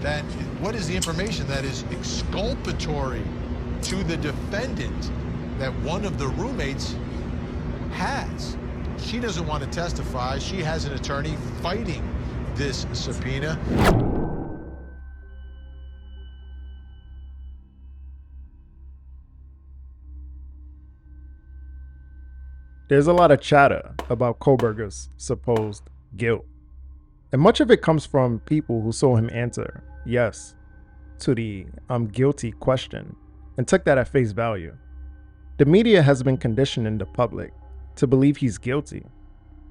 that what is the information that is exculpatory to the defendant that one of the roommates has? She doesn't want to testify. She has an attorney fighting this subpoena. There's a lot of chatter about Kohberger's supposed guilt, and much of it comes from people who saw him answer yes to the "I'm guilty" question and took that at face value. The media has been conditioning the public to believe he's guilty,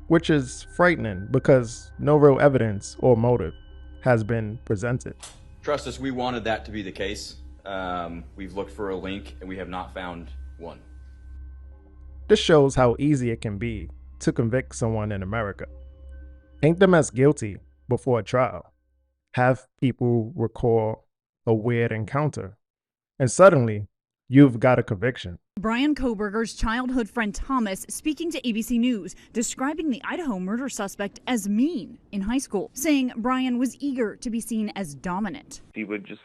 which is frightening because no real evidence or motive has been presented. Trust us, we wanted that to be the case. We've looked for a link and we have not found one. This shows how easy it can be to convict someone in America. Paint them as guilty before a trial. Have people recall a weird encounter, and suddenly you've got a conviction. Bryan Kohberger's childhood friend Thomas speaking to ABC News, describing the Idaho murder suspect as mean in high school, saying Bryan was eager to be seen as dominant. He would just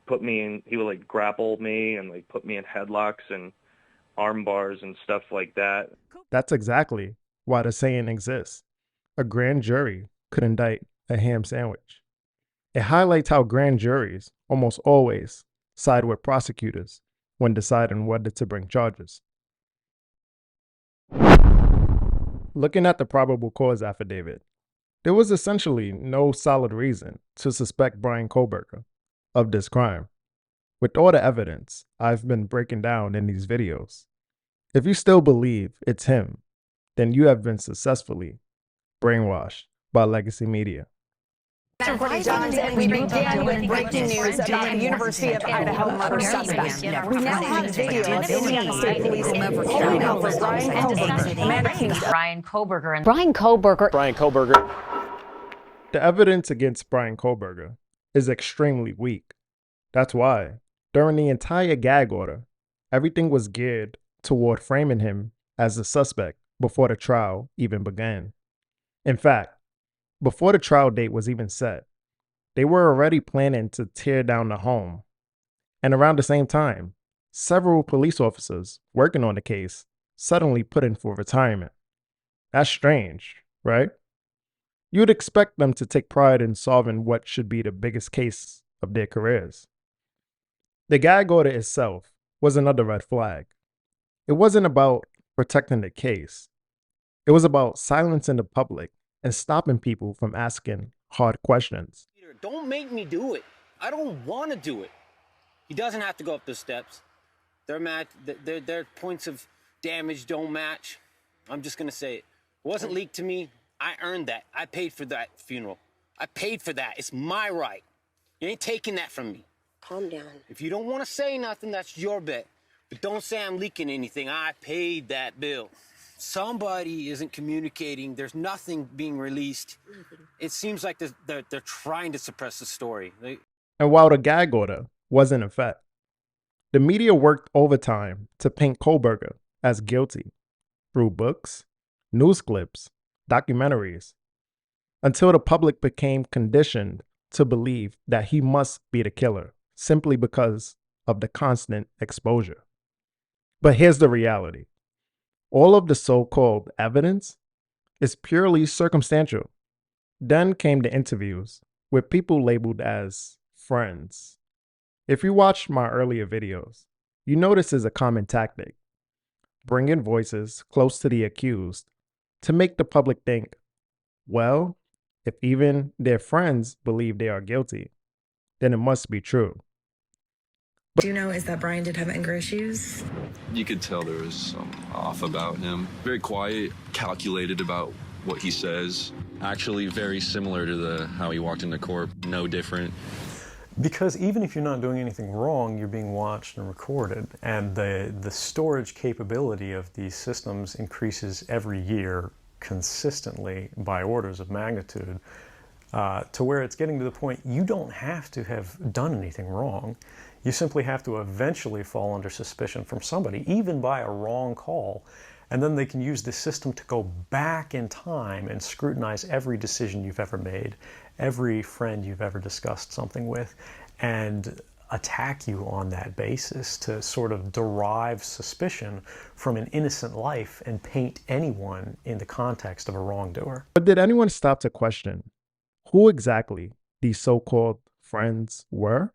put me in, he would grapple me and put me in headlocks and arm bars and stuff like that. That's exactly why the saying exists. A grand jury could indict a ham sandwich. It highlights how grand juries almost always side with prosecutors when deciding whether to bring charges. Looking at the probable cause affidavit, there was essentially no solid reason to suspect Bryan Kohberger of this crime. With all the evidence I've been breaking down in these videos, if you still believe it's him, then you have been successfully brainwashed by legacy media. And we began with breaking news about the University of Idaho murder suspect. We now have video of Indiana State Police pulling over Bryan Kohberger. Bryan Kohberger. The evidence against Bryan Kohberger is extremely weak. That's why, during the entire gag order, everything was geared toward framing him as the suspect before the trial even began. In fact, before the trial date was even set, they were already planning to tear down the home. And around the same time, several police officers working on the case suddenly put in for retirement. That's strange, right? You'd expect them to take pride in solving what should be the biggest case of their careers. The gag order itself was another red flag. It wasn't about protecting the case. It was about silencing the public and stopping people from asking hard questions. Don't make me do it. I don't want to do it. He doesn't have to go up the steps. Their points of damage don't match. I'm just gonna say it. It wasn't leaked to me. I earned that. I paid for that funeral. I paid for that. It's my right. You ain't taking that from me. Calm down. If you don't want to say nothing, that's your bet. But don't say I'm leaking anything. I paid that bill. Somebody isn't communicating. There's nothing being released. It seems like they're trying to suppress the story. And while the gag order was in effect, the media worked overtime to paint Kohberger as guilty through books, news clips, documentaries, until the public became conditioned to believe that he must be the killer simply because of the constant exposure. But here's the reality. All of the so-called evidence is purely circumstantial. Then came the interviews with people labeled as friends. If you watched my earlier videos, you know this is a common tactic. Bring in voices close to the accused to make the public think, well, if even their friends believe they are guilty, then it must be true. Do you know, is that Bryan did have anger issues? You could tell there was some off about him. Very quiet, calculated about what he says. Actually very similar to how he walked into court, no different. Because even if you're not doing anything wrong, you're being watched and recorded. And the storage capability of these systems increases every year consistently by orders of magnitude, to where it's getting to the point you don't have to have done anything wrong. You simply have to eventually fall under suspicion from somebody, even by a wrong call, and then they can use the system to go back in time and scrutinize every decision you've ever made, every friend you've ever discussed something with and attack you on that basis to sort of derive suspicion from an innocent life and paint anyone in the context of a wrongdoer. But did anyone stop to question who exactly these so-called friends were?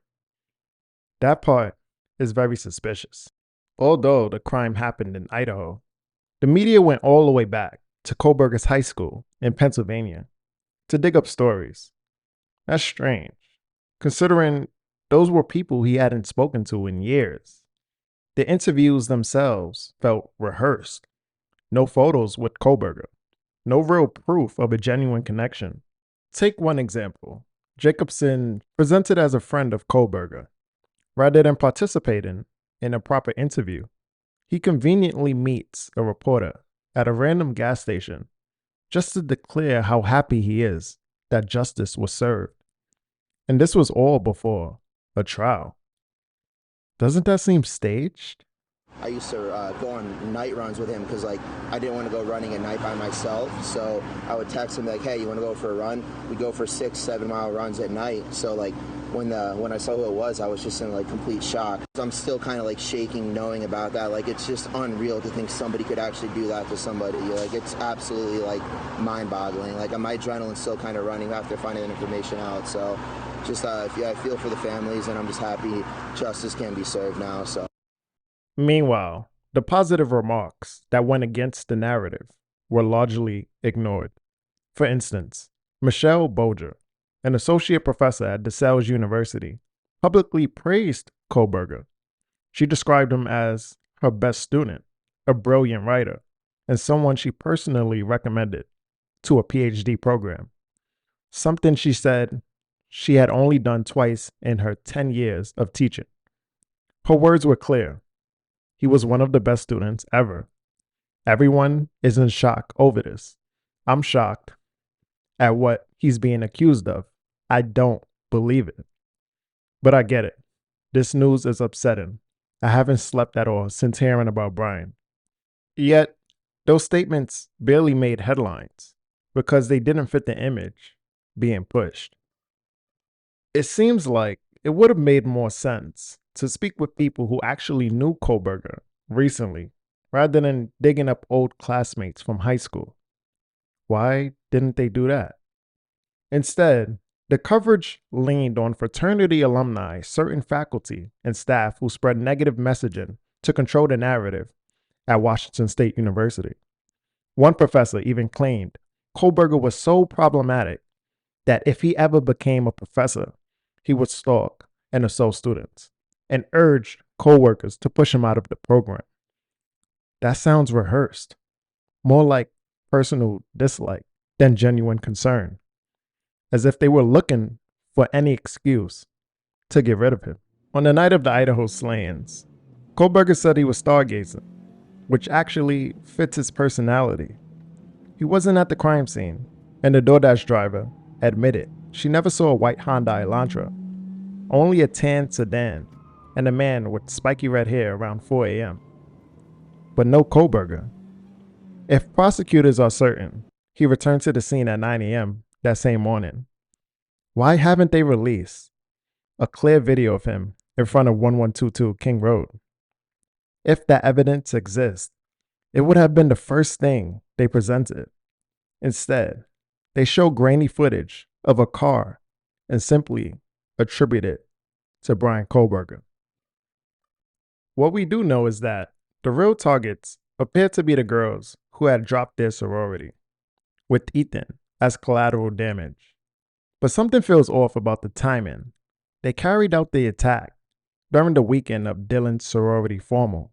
That part is very suspicious. Although the crime happened in Idaho, the media went all the way back to Kohberger's high school in Pennsylvania to dig up stories. That's strange, considering those were people he hadn't spoken to in years. The interviews themselves felt rehearsed. No photos with Kohberger. No real proof of a genuine connection. Take one example. Jacobson presented as a friend of Kohberger. Rather than participating in a proper interview, he conveniently meets a reporter at a random gas station just to declare how happy he is that justice was served. And this was all before a trial. Doesn't that seem staged? I used to go on night runs with him because I didn't want to go running at night by myself. So I would text him like, hey, you want to go for a run? We'd go for 6-7 mile runs at night. So when I saw who it was, I was just in complete shock. I'm still kind of shaking knowing about that. It's just unreal to think somebody could actually do that to somebody. It's absolutely mind-boggling. My adrenaline's still kind of running after finding that information out. So just I feel for the families, and I'm just happy justice can be served now. So. Meanwhile, the positive remarks that went against the narrative were largely ignored. For instance, Michelle Bolger, an associate professor at DeSales University, publicly praised Kohberger. She described him as her best student, a brilliant writer, and someone she personally recommended to a PhD program. Something she said she had only done twice in her 10 years of teaching. Her words were clear. He was one of the best students ever. Everyone is in shock over this. I'm shocked at what he's being accused of. I don't believe it. But I get it. This news is upsetting. I haven't slept at all since hearing about Bryan. Yet, those statements barely made headlines because they didn't fit the image being pushed. It seems like it would have made more sense to speak with people who actually knew Kohberger recently, rather than digging up old classmates from high school. Why didn't they do that? Instead, the coverage leaned on fraternity alumni, certain faculty, and staff who spread negative messaging to control the narrative at Washington State University. One professor even claimed Kohberger was so problematic that if he ever became a professor, he would stalk and assault students, and urged co-workers to push him out of the program. That sounds rehearsed, more like personal dislike than genuine concern, as if they were looking for any excuse to get rid of him. On the night of the Idaho slayings, Kohberger said he was stargazing, which actually fits his personality. He wasn't at the crime scene, and the DoorDash driver admitted she never saw a white Hyundai Elantra, only a tan sedan, and a man with spiky red hair around 4 a.m. But no Kohberger. If prosecutors are certain he returned to the scene at 9 a.m. that same morning, why haven't they released a clear video of him in front of 1122 King Road? If that evidence exists, it would have been the first thing they presented. Instead, they show grainy footage of a car and simply attribute it to Bryan Kohberger. What we do know is that the real targets appear to be the girls who had dropped their sorority, with Ethan as collateral damage. But something feels off about the timing. They carried out the attack during the weekend of Dylan's sorority formal,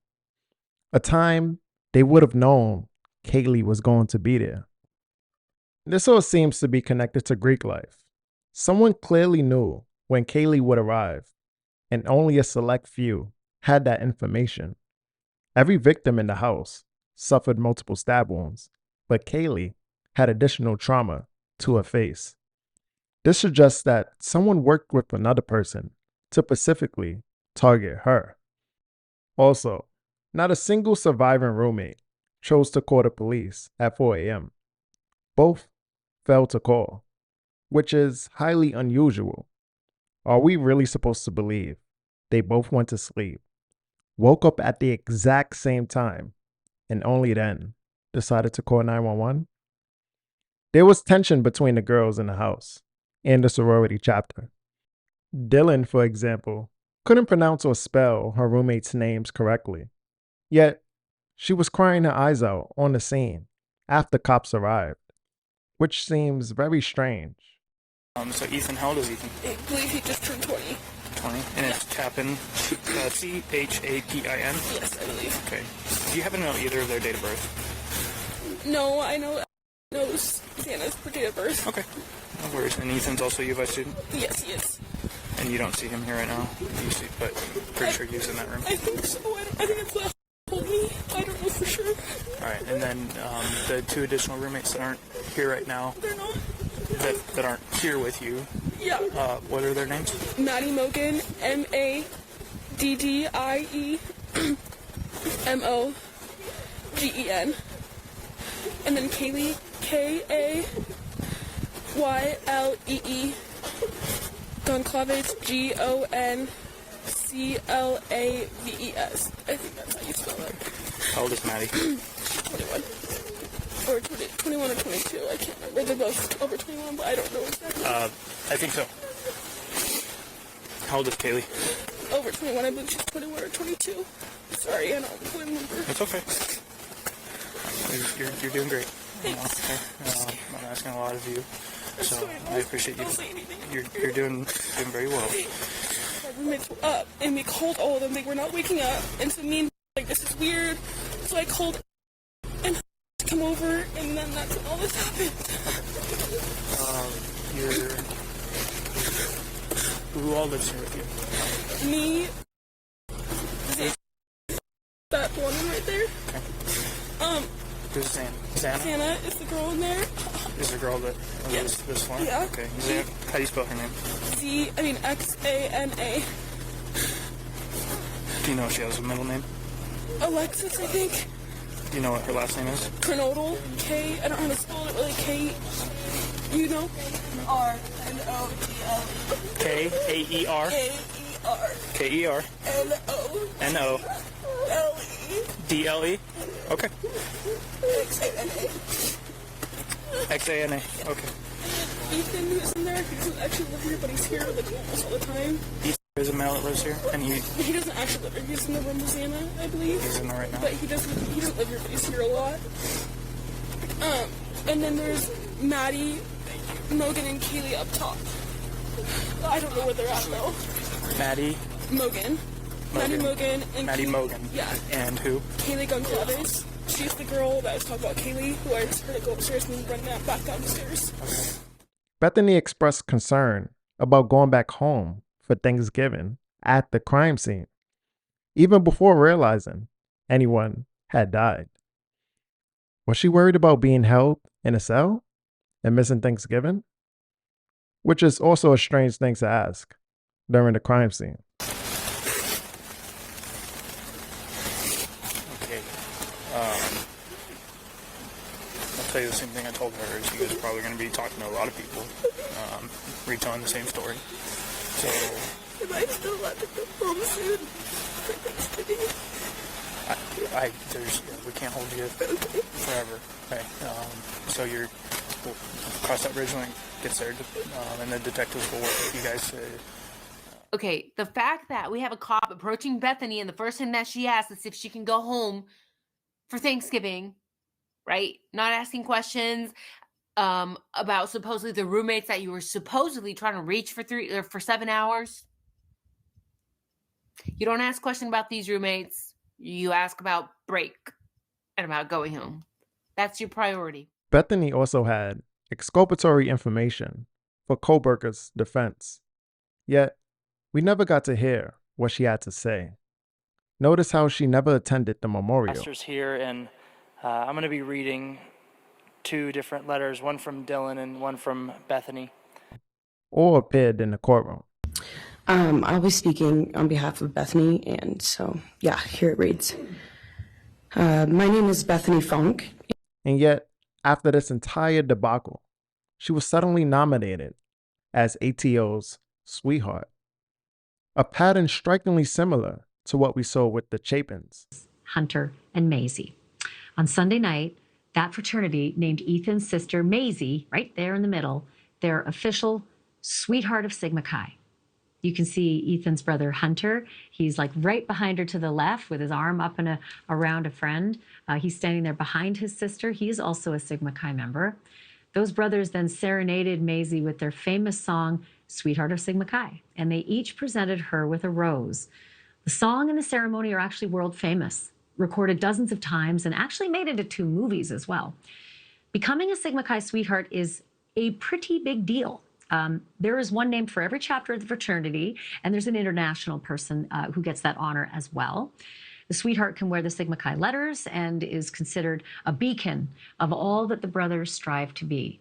a time they would have known Kaylee was going to be there. This all seems to be connected to Greek life. Someone clearly knew when Kaylee would arrive, and only a select few had that information. Every victim in the house suffered multiple stab wounds, but Kaylee had additional trauma to her face. This suggests that someone worked with another person to specifically target her. Also, not a single surviving roommate chose to call the police at 4 a.m. Both failed to call. which is highly unusual. Are we really supposed to believe they both went to sleep, woke up at the exact same time, and only then decided to call 911? There was tension between the girls in the house and the sorority chapter. Dylan, for example, couldn't pronounce or spell her roommates' names correctly. Yet, she was crying her eyes out on the scene after cops arrived, which seems very strange. So Ethan, how old is Ethan? I believe he just turned 20. 20? And it's Chapin, C-H-A-P-I-N? Yes, I believe. Okay. Do you happen to know either of their date of birth? No, I know knows Sienna's date of birth. Okay. No worries. And Ethan's also a U of I student? Yes, he is. And you don't see him here right now? You see, but pretty sure he's in that room? I think so. I think it's last told me. I don't know for sure. Alright, and then the two additional roommates that aren't here right now, they're not. That aren't here with you. Yeah. What are their names? Maddie Mogen, M-A-D-D-I-E-M-O-G-E-N. And then Kaylee, K-A-Y-L-E-E. Goncalves, G-O-N-C-L-A-V-E-S. I think that's how you spell it. How old is Maddie? 21. Or 21 or 22, I can't remember. They're both over 21, but I don't know exactly. I think so. How old is Kaylee? Over 21, I believe she's 21 or 22. Sorry, I don't remember. It's okay. You're doing great. Thanks. I'm asking a lot of you, so I appreciate you. You're doing very well. My roommates were up, and we called all of them. They were not waking up, and so me and like, this is weird. So I called and come over, and then that's when all this happened. Who all lives here with you? Me, that one right there. Okay. Who's Xana? Xana is the girl in there. Is the girl that lives this one? Yeah. Okay. Xana, how do you spell her name? X-A-N-A. Do you know if she has a middle name? Alexis, I think. Do you know what her last name is? Kernodal. K. I don't know how to spell it really. K. You know? R-N-O-D-L. K-A-E-R. K-E-R. K-E-R. N-O. N-O. L-E. D-L-E? Okay. X-A-N-A. X-A-N-A. Okay. Ethan, who's in there, he doesn't actually live here, but he's here like almost all the time. Ethan is a male that lives here, and he doesn't actually live here. He's in the room with Xana, I believe. He's in there right now. But he doesn't live here, but he's here a lot. And then there's Maddie, Mogen, and Kaylee up top. I don't know where they're at though. Maddie. Mogen. Maddie Mogen and Maddie Mogen. Yeah. And who? Kaylee Goncalves. She's the girl that I was talking about, Kaylee, who I just heard her go upstairs and run back down the stairs. Okay. Bethany expressed concern about going back home for Thanksgiving at the crime scene, even before realizing anyone had died. Was she worried about being held in a cell and missing Thanksgiving? Which is also a strange thing to ask during the crime scene. Okay. I'll tell you the same thing I told her. Is you guys are probably going to be talking to a lot of people, retelling the same story. So. Am I still allowed to go home soon for Thanksgiving? We can't hold you forever. Okay. So we'll cross that bridge when it gets there, and the detectives will work with you guys. Okay, the fact that we have a cop approaching Bethany and the first thing that she asks is if she can go home for Thanksgiving, right? Not asking questions about supposedly the roommates that you were supposedly trying to reach for 7 hours. You don't ask questions about these roommates. You ask about break and about going home. That's your priority. Bethany also had exculpatory information for Kohberger's defense. Yet, we never got to hear what she had to say. Notice how she never attended the memorial. Master's here, and I'm going to be reading 2 different letters, one from Dylan and one from Bethany. Or appeared in the courtroom. I'll be speaking on behalf of Bethany, and so, yeah, here it reads. My name is Bethany Funk. And yet, after this entire debacle, she was suddenly nominated as ATO's sweetheart, a pattern strikingly similar to what we saw with the Chapins. Hunter and Maisie. On Sunday night, that fraternity named Ethan's sister Maisie, right there in the middle, their official sweetheart of Sigma Chi. You can see Ethan's brother Hunter. He's like right behind her to the left with his arm up and around a friend. He's standing there behind his sister. He's also a Sigma Chi member. Those brothers then serenaded Maisie with their famous song, Sweetheart of Sigma Chi, and they each presented her with a rose. The song and the ceremony are actually world famous, recorded dozens of times, and actually made into 2 movies as well. Becoming a Sigma Chi sweetheart is a pretty big deal. There is one named for every chapter of the fraternity, and there's an international person who gets that honor as well. The sweetheart can wear the Sigma Chi letters and is considered a beacon of all that the brothers strive to be.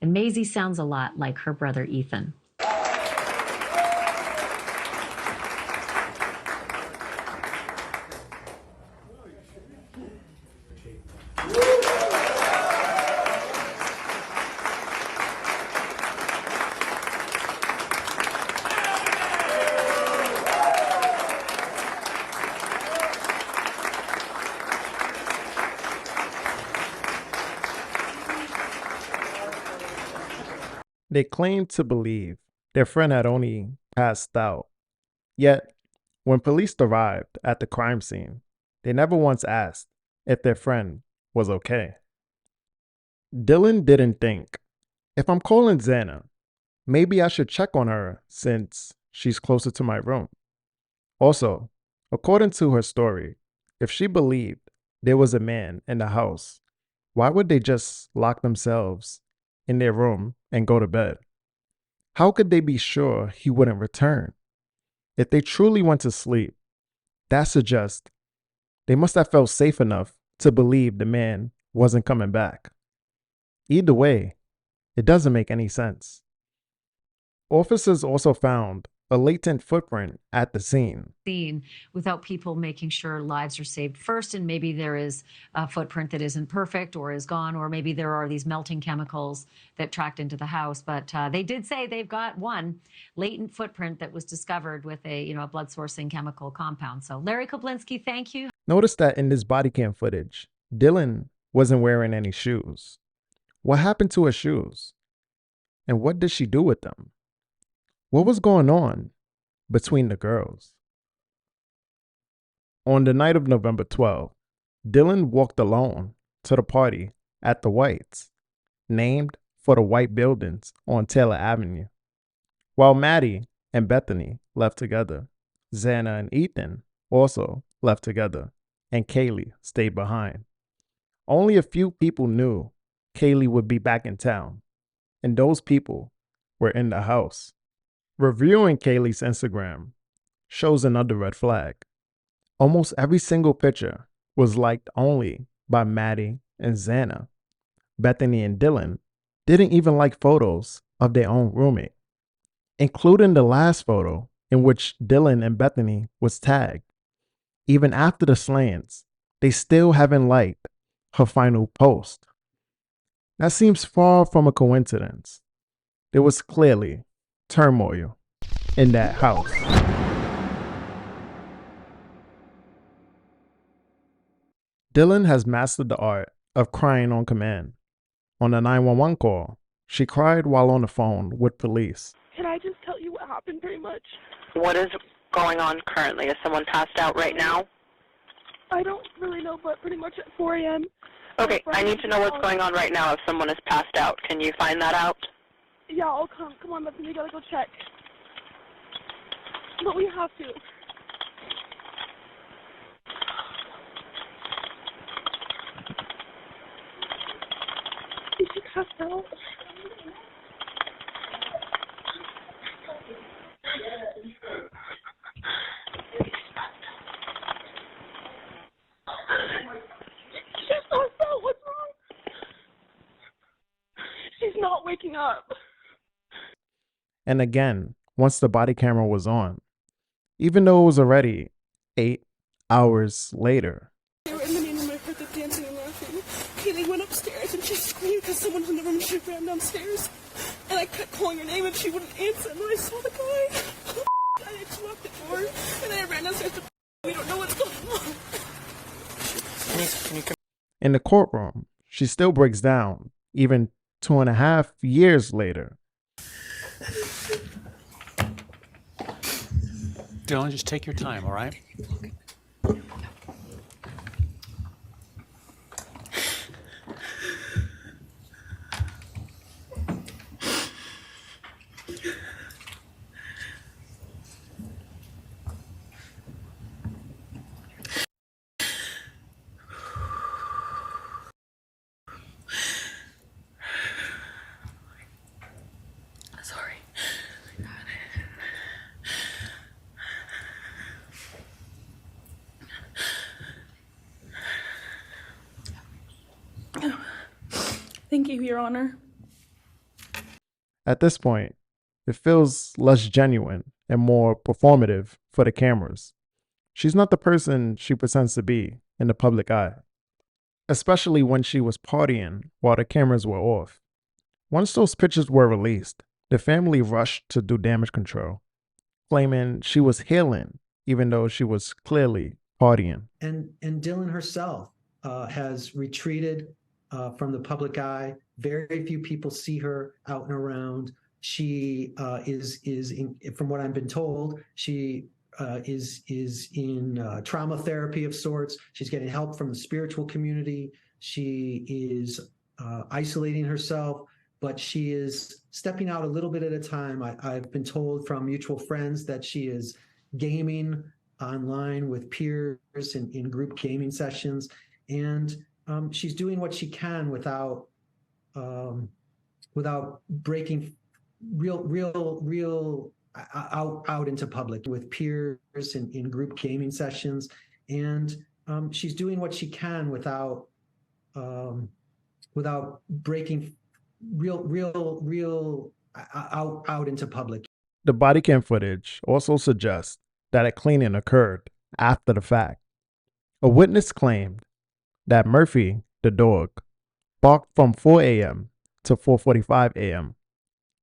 And Maisie sounds a lot like her brother Ethan. They claimed to believe their friend had only passed out. Yet, when police arrived at the crime scene, they never once asked if their friend was okay. Dylan didn't think, if I'm calling Xana, maybe I should check on her since she's closer to my room. Also, according to her story, if she believed there was a man in the house, why would they just lock themselves in their room and go to bed? How could they be sure he wouldn't return? If they truly went to sleep, that suggests they must have felt safe enough to believe the man wasn't coming back. Either way, it doesn't make any sense. Officers also found a latent footprint at the scene. Without people making sure lives are saved first, and maybe there is a footprint that isn't perfect or is gone, or maybe there are these melting chemicals that tracked into the house. But they did say they've got one latent footprint that was discovered with a blood sourcing chemical compound. So Larry Koblinski, thank you. Notice that in this body cam footage, Dylan wasn't wearing any shoes. What happened to her shoes? And what did she do with them? What was going on between the girls? On the night of November 12th, Dylan walked alone to the party at the Whites, named for the white buildings on Taylor Avenue. While Maddie and Bethany left together, Xana and Ethan also left together, and Kaylee stayed behind. Only a few people knew Kaylee would be back in town, and those people were in the house. Reviewing Kaylee's Instagram shows another red flag. Almost every single picture was liked only by Maddie and Xana. Bethany and Dylan didn't even like photos of their own roommate, including the last photo in which Dylan and Bethany was tagged. Even after the slants, they still haven't liked her final post. That seems far from a coincidence. There was clearly turmoil in that house. Dylan has mastered the art of crying on command. On a 911 call, she cried while on the phone with police. Can I just tell you what happened pretty much? What is going on currently? Is someone passed out right now? I don't really know, but pretty much at 4 a.m. Okay, I need to know what's going on right now if someone is passed out. Can you find that out? Yeah, I'll come. Come on, Bethany, you gotta go check. But we have to. Is she passed out? She's passed out. What's wrong? She's not waking up. And again, once the body camera was on, even though it was already 8 hours later. They were in the name of my heart, they're dancing and laughing. Kaylee went upstairs and she screamed because someone in the room. She ran downstairs And I kept calling her name and she wouldn't answer. And then I saw the guy. And she locked the door. And then I ran downstairs to we don't know what's going on. In the courtroom, she still breaks down, even 2.5 years later. Dylan, just take your time, all right? Sorry. Thank you, Your Honor. At this point, it feels less genuine and more performative for the cameras. She's not the person she pretends to be in the public eye, especially when she was partying while the cameras were off. Once those pictures were released, the family rushed to do damage control, claiming she was healing even though she was clearly partying. And Dylan herself has retreated from the public eye. Very few people see her out and around. She from what I've been told, she is in trauma therapy of sorts. She's getting help from the spiritual community. She is isolating herself, but she is stepping out a little bit at a time. I've been told from mutual friends that she is gaming online with peers in group gaming sessions, and she's doing what she can without breaking real out into public with peers in group gaming sessions, and she's doing what she can without breaking real out into public. The body cam footage also suggests that a cleaning occurred after the fact. A witness claimed that Murphy, the dog, barked from 4 a.m. to 4:45 a.m.,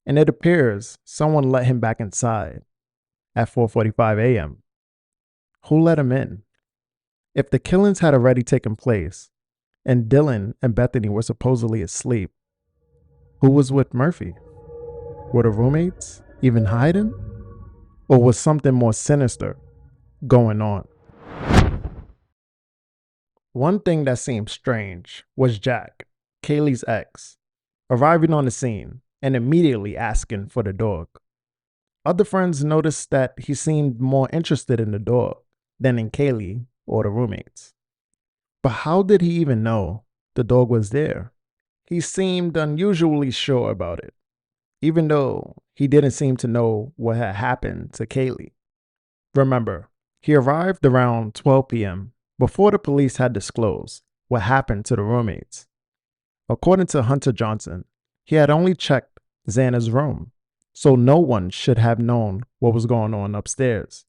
and it appears someone let him back inside at 4:45 a.m. Who let him in? If the killings had already taken place and Dylan and Bethany were supposedly asleep, who was with Murphy? Were the roommates even hiding? Or was something more sinister going on? One thing that seemed strange was Jack, Kaylee's ex, arriving on the scene and immediately asking for the dog. Other friends noticed that he seemed more interested in the dog than in Kaylee or the roommates. But how did he even know the dog was there? He seemed unusually sure about it, even though he didn't seem to know what had happened to Kaylee. Remember, he arrived around 12 p.m. before the police had disclosed what happened to the roommates. According to Hunter Johnson, he had only checked Xana's room, so no one should have known what was going on upstairs.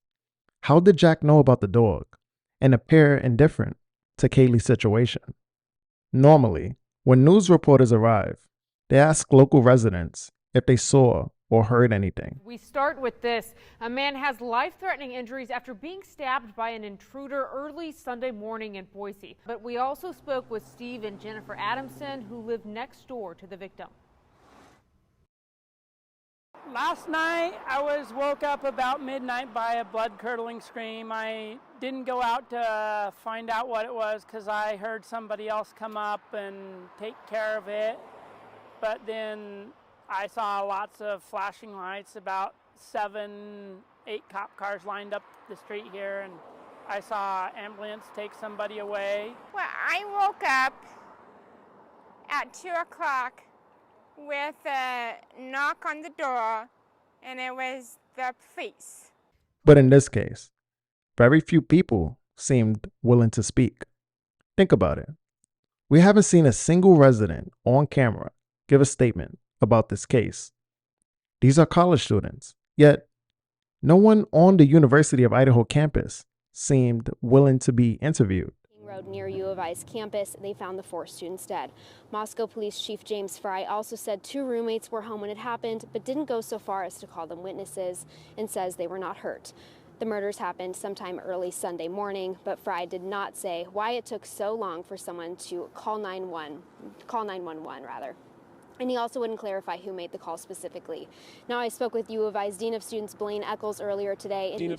How did Jack know about the dog and appear indifferent to Kaylee's situation? Normally, when news reporters arrive, they ask local residents if they saw or heard anything. We start with this. A man has life-threatening injuries after being stabbed by an intruder early Sunday morning in Boise. But we also spoke with Steve and Jennifer Adamson, who live next door to the victim. Last night, I was woke up about midnight by a blood-curdling scream. I didn't go out to find out what it was because I heard somebody else come up and take care of it. But then I saw lots of flashing lights, about 7, 8 cop cars lined up the street here, and I saw ambulance take somebody away. Well, I woke up at 2 o'clock with a knock on the door, and it was the police. But in this case, very few people seemed willing to speak. Think about it. We haven't seen a single resident on camera give a statement about this case. These are college students, yet no one on the University of Idaho campus seemed willing to be interviewed. Road near U of I's campus, they found the 4 students dead. Moscow Police Chief James Fry also said 2 roommates were home when it happened, but didn't go so far as to call them witnesses, and says they were not hurt. The murders happened sometime early Sunday morning, but Fry did not say why it took so long for someone to call 911 rather. And he also wouldn't clarify who made the call specifically. Now, I spoke with U of I's Dean of Students Blaine Eccles earlier today. He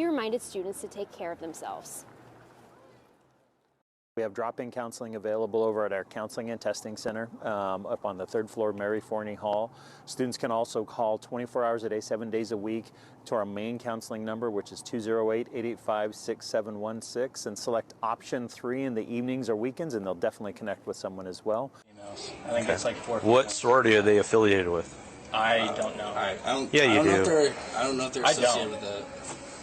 reminded students to take care of themselves. We have drop-in counseling available over at our Counseling and Testing Center up on the 3rd floor, Mary Forney Hall. Students can also call 24 hours a day, 7 days a week to our main counseling number, which is 208-885-6716, and select option 3 in the evenings or weekends, and they'll definitely connect with someone as well. I think it's like 4. What sorority are they affiliated with? I don't know. I do. I don't know if they're associated with it.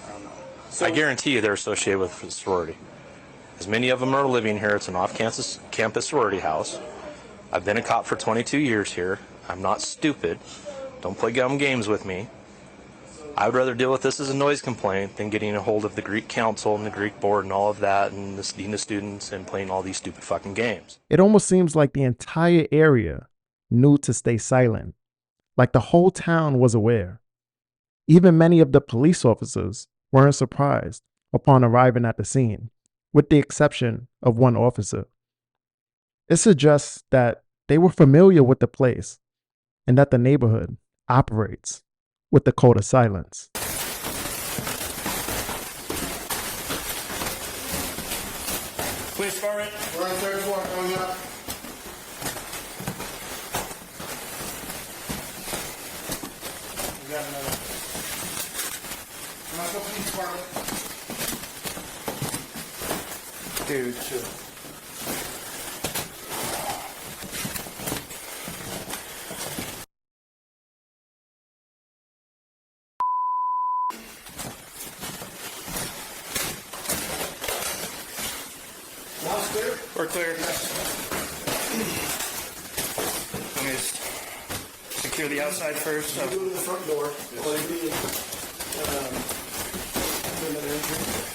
I don't know. I guarantee you they're associated with a sorority. As many of them are living here, it's an off-campus sorority house. I've been a cop for 22 years here. I'm not stupid. Don't play dumb games with me. I would rather deal with this as a noise complaint than getting a hold of the Greek council and the Greek board and all of that and the dean of students and playing all these stupid fucking games. It almost seems like the entire area knew to stay silent, like the whole town was aware. Even many of the police officers weren't surprised upon arriving at the scene, with the exception of one officer. It suggests that they were familiar with the place and that the neighborhood operates with the code of silence. Please start it. We're on 3rd floor, coming up. We got another. Moscow Police Department. Dude, chill. We're clear. Let me just secure the outside first. Go to the front door.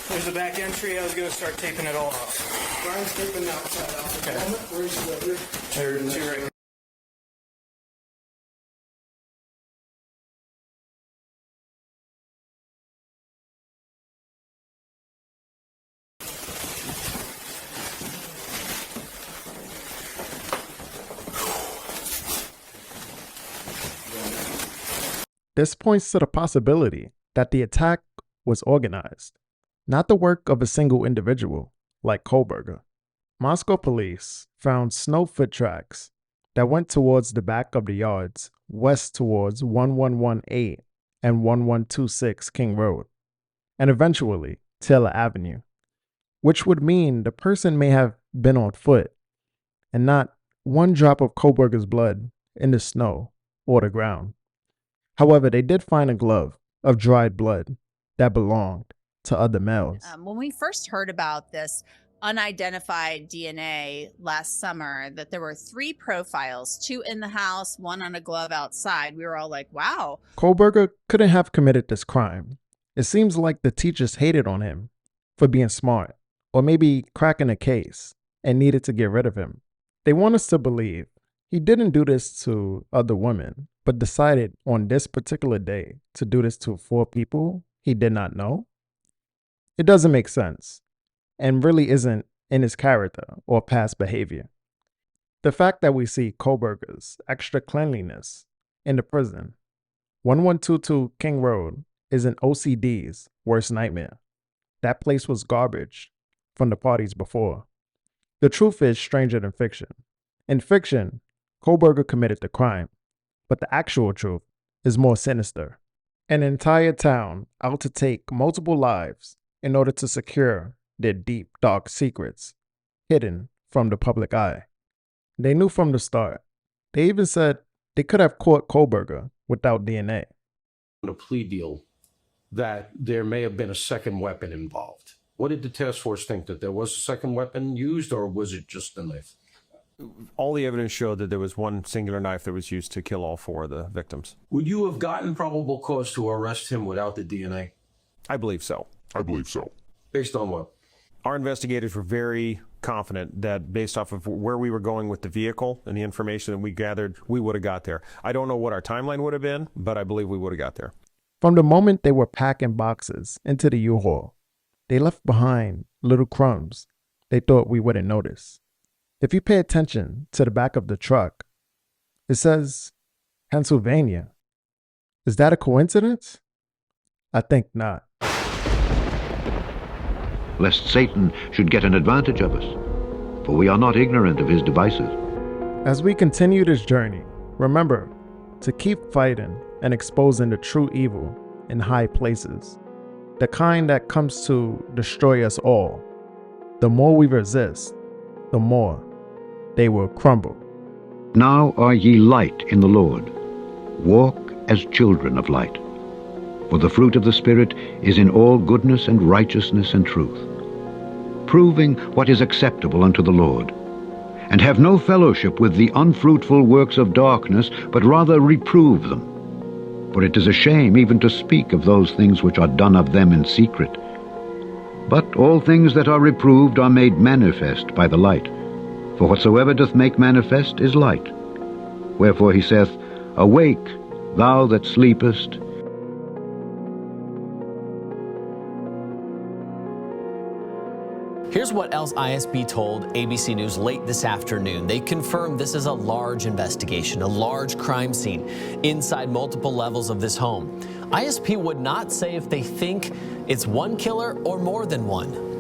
There's the back entry. I was going to start taping it all off. Brian's taping the outside off. Okay. Where's the Two right here. This points to the possibility that the attack was organized, not the work of a single individual like Kohberger. Moscow police found snow foot tracks that went towards the back of the yards west towards 1118 and 1126 King Road, and eventually Taylor Avenue, which would mean the person may have been on foot and not one drop of Kohberger's blood in the snow or the ground. However, they did find a glove of dried blood that belonged to other males. When we first heard about this unidentified DNA last summer, that there were 3 profiles, 2 in the house, 1 on a glove outside, we were all like, wow. Kohberger couldn't have committed this crime. It seems like the teachers hated on him for being smart, or maybe cracking a case, and needed to get rid of him. They want us to believe he didn't do this to other women, but decided on this particular day to do this to 4 people he did not know? It doesn't make sense, and really isn't in his character or past behavior. The fact that we see Kohberger's extra cleanliness in the prison, 1122 King Road, is an OCD's worst nightmare. That place was garbage from the parties before. The truth is stranger than fiction. In fiction, Kohberger committed the crime, but the actual truth is more sinister. An entire town out to take multiple lives in order to secure their deep, dark secrets, hidden from the public eye. They knew from the start. They even said they could have caught Kohberger without DNA. A plea deal that there may have been a second weapon involved. What did the task force think? That there was a second weapon used, or was it just the knife? All the evidence showed that there was one singular knife that was used to kill all 4 of the victims. Would you have gotten probable cause to arrest him without the DNA? I believe so. Based on what? Our investigators were very confident that based off of where we were going with the vehicle and the information that we gathered, we would have got there. I don't know what our timeline would have been, but I believe we would have got there. From the moment they were packing boxes into the U-Haul, they left behind little crumbs they thought we wouldn't notice. If you pay attention to the back of the truck, it says Pennsylvania. Is that a coincidence? I think not. Lest Satan should get an advantage of us, for we are not ignorant of his devices. As we continue this journey, remember to keep fighting and exposing the true evil in high places, the kind that comes to destroy us all. The more we resist, the more they will crumble. Now are ye light in the Lord. Walk as children of light. For the fruit of the Spirit is in all goodness and righteousness and truth, proving what is acceptable unto the Lord. And have no fellowship with the unfruitful works of darkness, but rather reprove them. For it is a shame even to speak of those things which are done of them in secret. But all things that are reproved are made manifest by the light. For whatsoever doth make manifest is light. Wherefore he saith, Awake, thou that sleepest. Here's what else ISB told ABC News late this afternoon. They confirmed this is a large investigation, a large crime scene inside multiple levels of this home. ISP would not say if they think it's one killer or more than one.